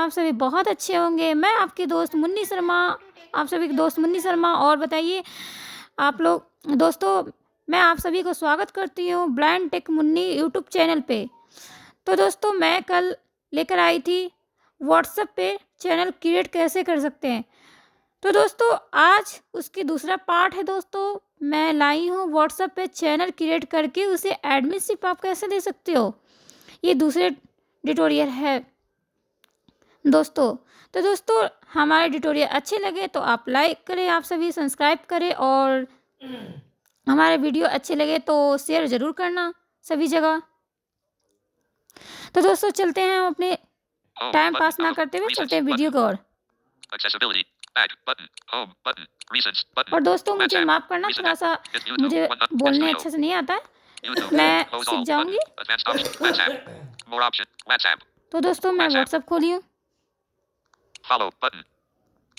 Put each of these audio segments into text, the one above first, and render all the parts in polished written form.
आप सभी बहुत अच्छे होंगे। मैं आपकी दोस्त मुन्नी शर्मा, आप सभी की दोस्त मुन्नी शर्मा। और बताइए आप लोग दोस्तों, मैं आप सभी को स्वागत करती हूँ blind tech Munni YouTube channel पे। तो दोस्तों, मैं कल लेकर आई थी व्हाट्सएप पे चैनल क्रिएट कैसे कर सकते हैं। तो दोस्तों, आज उसकी दूसरा पार्ट है। दोस्तों, मैं लाई हूँ व्हाट्सएप पे चैनल क्रिएट करके उसे एडमिनशिप आप कैसे दे सकते हो, ये दूसरे ट्यूटोरियल है दोस्तों। तो दोस्तों, हमारे ट्यूटोरियल अच्छे लगे तो आप लाइक करें, आप सभी सब्सक्राइब करें, और हमारे वीडियो अच्छे लगे तो शेयर ज़रूर करना सभी जगह। तो दोस्तों, चलते हैं, हम अपने टाइम पास ना करते हुए चलते हैं वीडियो को। और दोस्तों, मुझे माफ़ करना, थोड़ा सा मुझे बोलने अच्छे से नहीं आता है, मैं सीख जाऊंगी। तो दोस्तों, मैं व्हाट्सएप खोली हूँ। Follow button.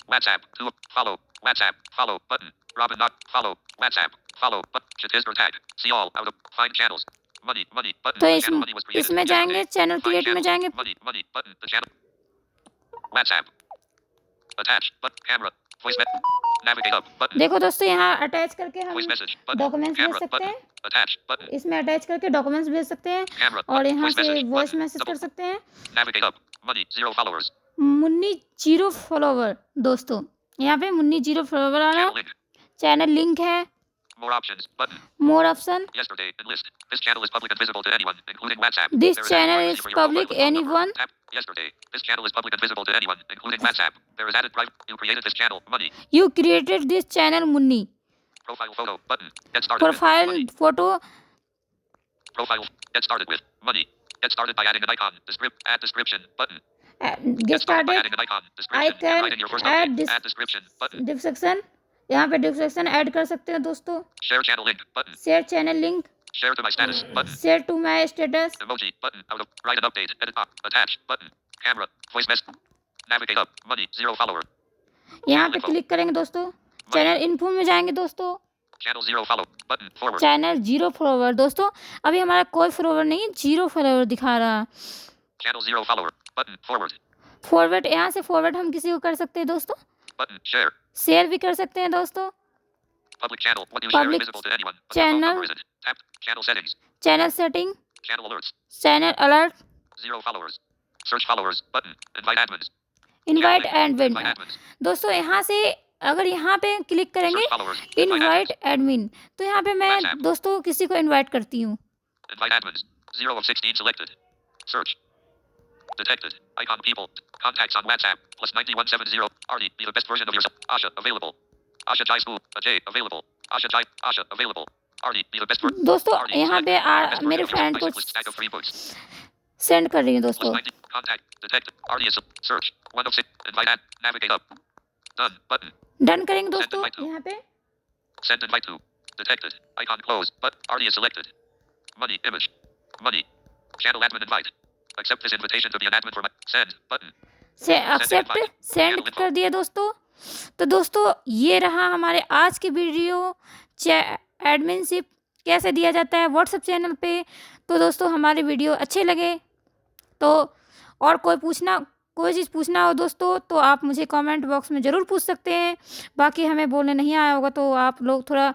WhatsApp to follow. WhatsApp follow button. Robin not follow. WhatsApp follow button. Chatister tag. See all out of find channels. Money button. तो The channel money was created. इसमें जाएंगे, चैनल Find क्रिएट में channels. जाएंगे। Money button. The channel. WhatsApp. Attach button. Camera. Voice message. Navigate up button. देखो दोस्तों, यहाँ attach करके हम Voice message button. डॉक्यूमेंट्स भेज Camera सकते button. हैं। Attach button. इसमें अटैच करके डॉक्यूमेंट्स भेज सकते हैं, Camera और button. यहाँ Voice से message वॉइस button. मैसेज कर Double. सकते हैं। Navigate up. Money 0 followers. Munni 0 follower. दोस्तों, यहाँ पे मुन्नी 0 फॉलोवर आ रहा Channel है। link. चैनल लिंक है, More options button. More option. Yesterday and list. This channel is public and visible to anyone, including WhatsApp. This There is channel added is privacy for your public profile with phone number. Anyone. Tap yesterday. This channel is public and visible to anyone, including WhatsApp. There is added private. You created this channel. Money. You created this channel Munni. Profile photo button. Get started with profile money. Photo. Profile. Get started with money. Get started by adding an icon. Add description button. Get Get started by started. adding an icon. I Description. can Write in your first add update. this Add description button. Description. यहाँ पे description add कर सकते हो दोस्तों। Share channel link button. Share channel link. Share to my status button. Share to my status. Emoji button. Out of. Write an update. Edit up. Attach button. Camera. Voice message. Navigate up. Money 0 follower. यहाँ पे click करेंगे दोस्तों, channel info में जाएंगे दोस्तों। Channel 0 follow button forward. Channel 0 follower. दोस्तों, अभी हमारा कोई फॉलोवर नहीं, 0 फॉलोवर दिखा रहा है। Channel 0 follower button forward. Forward, यहाँ से फॉरवर्ड हम किसी को कर सकते हैं दोस्तों। Button share. शेयर भी कर सकते हैं दोस्तों। Public channel. What you share is Public visible to anyone. But channel. your phone number isn't. Tap channel settings. Channel setting, Channel alerts. Channel alert, 0 followers. Search followers button. Invite admins. Invite Channel link. Admin. Invite admins. दोस्तों, यहाँ से अगर यहाँ पे click करेंगे Search followers. Invite invite admins. Admin, तो यहाँ पे मैं WhatsApp. दोस्तों किसी को इनवाइट करती हूँ। Invite admins. 0 of 16 selected. Search. Detected. Icon people. Contacts on WhatsApp. Plus 9170. Artie. Be the best version of yourself. Asha. Available. Asha Jai School. Ajay. Available. Asha Jai. Asha. Available. Artie. Be the best version. दोस्तों, Artie. यहाँ पे Selected. Best मेरे version of friend yourself. को Bicyclist. Stack of free books. Send कर रही हूँ Plus दोस्तों। 90. Contact. Detected. Artie is. Search. 1 of 6. Invite ad. Navigate up. Done. Button. Done करेंगे दोस्तों। invite to. यहाँ पे Send invite to. Detected. Icon closed. But Artie is selected. Money. Image. Money. Channel admin invite. Accept this invitation to be an admin for my. Send. Button. से accept send कर दिया दोस्तों। तो दोस्तों, ये रहा हमारे आज की वीडियो, एडमिनशिप कैसे दिया जाता है व्हाट्सएप चैनल पे। तो दोस्तों, हमारे वीडियो अच्छे लगे तो, और कोई चीज़ पूछना हो दोस्तों, तो आप मुझे कमेंट बॉक्स में ज़रूर पूछ सकते हैं। बाकी हमें बोलने नहीं आया होगा तो आप लोग थोड़ा